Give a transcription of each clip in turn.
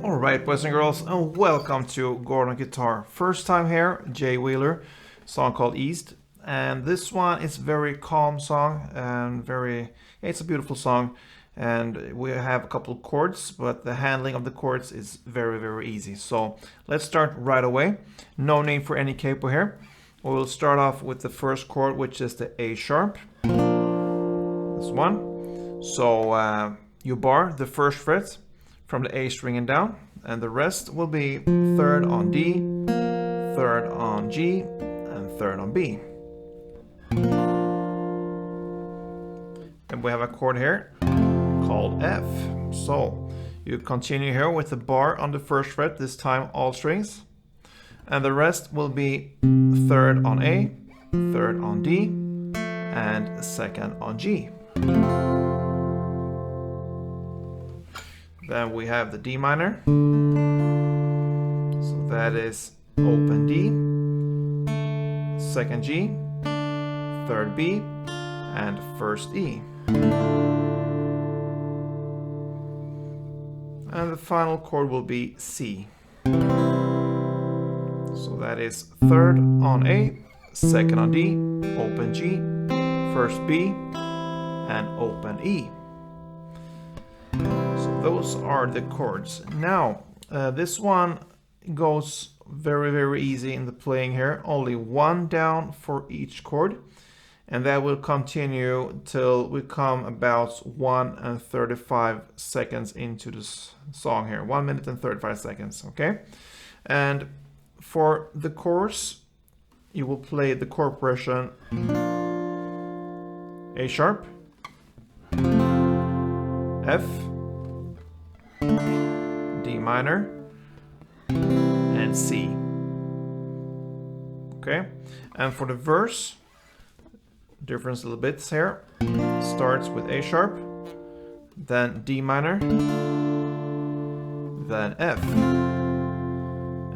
Alright, boys and girls, and welcome to Gordon Guitar. First time here, Jay Wheeler, song called EaZt. And this one is very calm song and it's a beautiful song. And we have a couple of chords, but the handling of the chords is very easy. So let's start right away. No need for any capo here. We'll start off with the first chord, which is the A sharp. This one. So you bar the first fret from the A string and down, and the rest will be third on D, third on G, and third on B. And we have a chord here called F. So you continue here with the bar on the first fret, this time all strings, and the rest will be third on A, third on D, and second on G. Then we have the D minor, so that is open D, second G, third B, and first E. And the final chord will be C. So that is third on A, second on D, open G, first B, and open E. Those are the chords. Now, this one goes very easy in the playing here. Only one down for each chord. And that will continue till we come about 1 and 35 seconds into this song here. 1 minute and 35 seconds, okay? And for the chorus, you will play the chord progression A sharp, F, D minor, and C. Okay, and for the verse, difference little bits here. Starts with A sharp, then D minor, then F,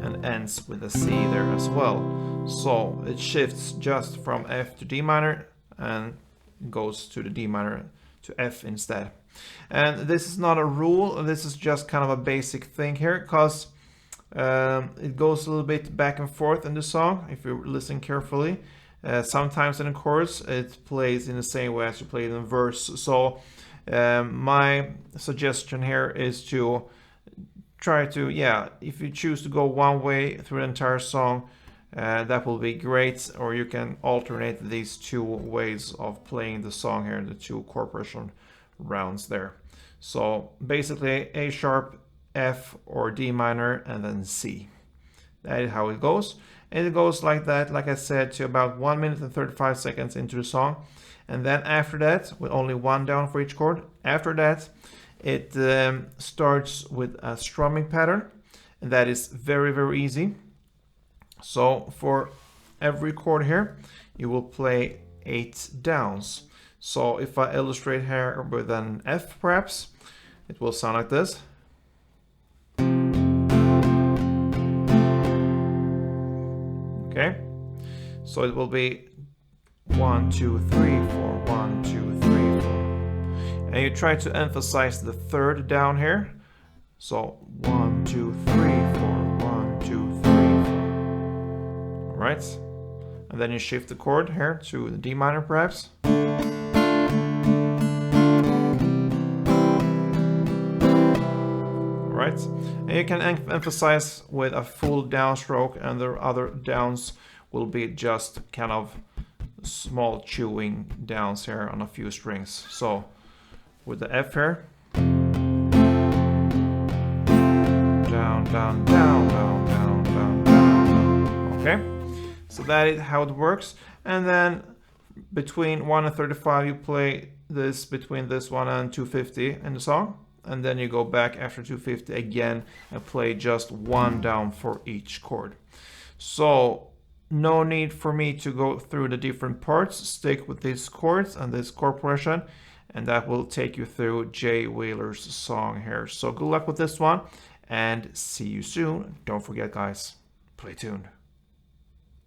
and ends with a C there as well. So it shifts just from F to D minor and goes to the D minor to F instead. And this is not a rule, this is just kind of a basic thing here, because it goes a little bit back and forth in the song if you listen carefully. Sometimes in the chorus it plays in the same way as you play it in the verse. So my suggestion here is to try to, if you choose to go one way through the entire song, that will be great, or you can alternate these two ways of playing the song here, the two chord progression rounds there. So basically A sharp, F or D minor, and then C. That is how it goes. And it goes like that, like I said, to about 1 minute and 35 seconds into the song. And then after that, with only one down for each chord, after that it starts with a strumming pattern, and that is very easy. So for every chord here, you will play 8 downs. So if I illustrate here with an F perhaps, it will sound like this. Okay, so it will be 1, 2, 3, 4, 1, 2, 3, 4. And you try to emphasize the third down here. So 1, 2, 3, 4, 1, 2, 3, 4. All right, and then you shift the chord here to the D minor perhaps. Right, and you can emphasize with a full downstroke, and the other downs will be just kind of small chewing downs here on a few strings. So with the F here, down, down, down, down, down, down, down. Okay, so that is how it works. And then between 1 and 35, you play this between this one and 250 in the song. And then you go back after 250 again and play just one down for each chord. So no need for me to go through the different parts. Stick with these chords and this chord progression, and that will take you through Jay Wheeler's song here. So good luck with this one, and see you soon. Don't forget, guys, play tuned.